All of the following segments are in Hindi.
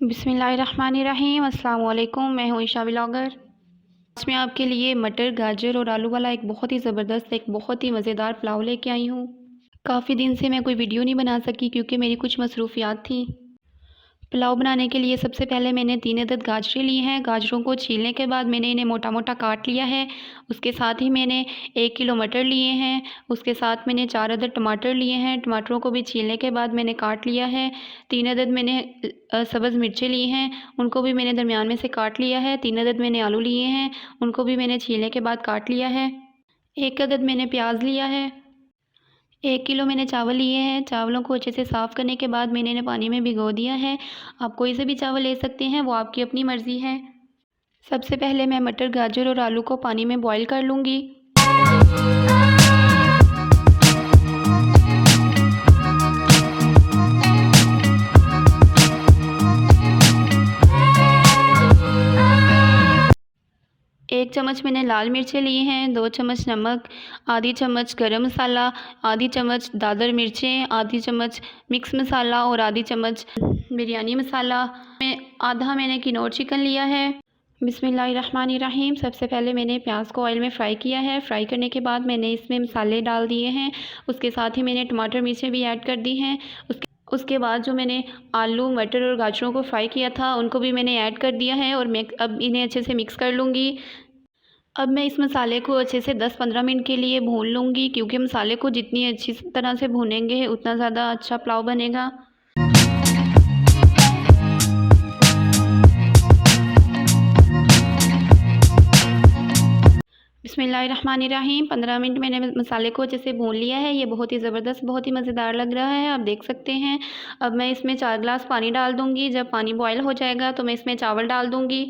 बिस्मिल्लाहिर्रहमानिर्रहीम। अस्सलाम वालेकुम। मैं हूँ ईशा व्लॉगर। आज मैं आपके लिए मटर, गाजर और आलू वाला एक बहुत ही ज़बरदस्त, एक बहुत ही मज़ेदार पुलाव लेके आई हूँ। काफ़ी दिन से मैं कोई वीडियो नहीं बना सकी क्योंकि मेरी कुछ मसरूफ़ियात थी। पुलाव बनाने के लिए सबसे पहले मैंने 3 अदद गाजरें ली हैं। गाजरों को छीलने के बाद मैंने इन्हें मोटा मोटा काट लिया है। उसके साथ ही मैंने 1 किलो मटर लिए हैं। उसके साथ मैंने 4 अदद टमाटर लिए हैं। टमाटरों को भी छीलने के बाद मैंने काट लिया है। 3 अदद मैंने सब्ज़ मिर्चें ली हैं, उनको भी मैंने दरमियान में से काट लिया है। 3 अदद मैंने आलू लिए हैं, उनको भी मैंने छीलने के बाद काट लिया है। 1 अदद मैंने प्याज लिया है। 1 किलो मैंने चावल लिए हैं। चावलों को अच्छे से साफ़ करने के बाद मैंने इन्हें पानी में भिगो दिया है। आप कोई से भी चावल ले सकते हैं, वो आपकी अपनी मर्ज़ी है। सबसे पहले मैं मटर, गाजर और आलू को पानी में बॉईल कर लूँगी। एक चम्मच मैंने लाल मिर्चें ली हैं, 2 चम्मच नमक, आधी चम्मच गरम मसाला, आधी चम्मच दादर मिर्चें, आधी चम्मच मिक्स मसाला और आधी चम्मच बिरयानी मसाला। मैंने किनौर चिकन लिया है। बिस्मिल्लाहिर्रहमानिर्रहीम। सबसे पहले मैंने प्याज को ऑयल में फ़्राई किया है। फ्राई करने के बाद मैंने इसमें मसाले डाल दिए हैं। उसके साथ ही मैंने टमाटर मिर्चें भी ऐड कर दी हैं। उसके बाद जो मैंने आलू, मटर और गाजरों को फ्राई किया था, उनको भी मैंने ऐड कर दिया है और मैं अब इन्हें अच्छे से मिक्स कर लूँगी। अब मैं इस मसाले को अच्छे से 10-15 मिनट के लिए भून लूँगी क्योंकि मसाले को जितनी अच्छी तरह से भूनेंगे उतना ज़्यादा अच्छा पुलाव बनेगा। बिस्मिल्लाहिर्रहमानिर्रहीम। 15 मिनट मैंने मसाले को अच्छे से भून लिया है। ये बहुत ही ज़बरदस्त, बहुत ही मज़ेदार लग रहा है, आप देख सकते हैं। अब मैं इसमें 4 गिलास पानी डाल दूँगी। जब पानी बॉयल हो जाएगा तो मैं इसमें चावल डाल दूँगी।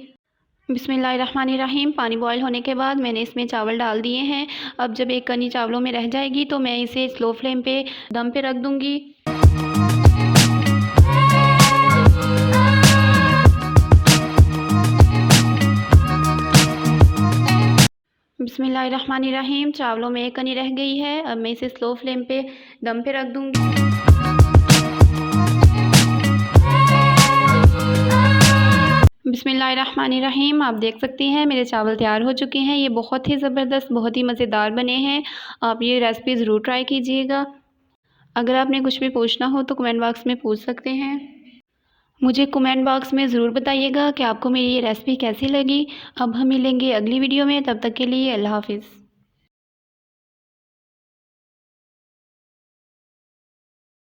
बिस्मिल्लाहिर्रहमानिर्रहीम। पानी बॉयल होने के बाद मैंने इसमें चावल डाल दिए हैं। अब जब एक कनी चावलों में रह जाएगी तो मैं इसे स्लो फ्लेम पे दम पे रख दूँगी। बिस्मिल्लाहिर्रहमानिर्रहीम। चावलों में एक कनी रह गई है। अब मैं इसे स्लो फ्लेम पे दम पे रख दूँगी। बिस्मिल्लाहिर्रहमानिर्रहीम। आप देख सकती हैं मेरे चावल तैयार हो चुके हैं। ये बहुत ही ज़बरदस्त, बहुत ही मज़ेदार बने हैं। आप ये रेसिपी ज़रूर ट्राई कीजिएगा। अगर आपने कुछ भी पूछना हो तो कमेंट बॉक्स में पूछ सकते हैं। मुझे कमेंट बॉक्स में ज़रूर बताइएगा कि आपको मेरी ये रेसिपी कैसी लगी। अब हम मिलेंगे अगली वीडियो में, तब तक के लिए अल्लाह हाफ़िज़।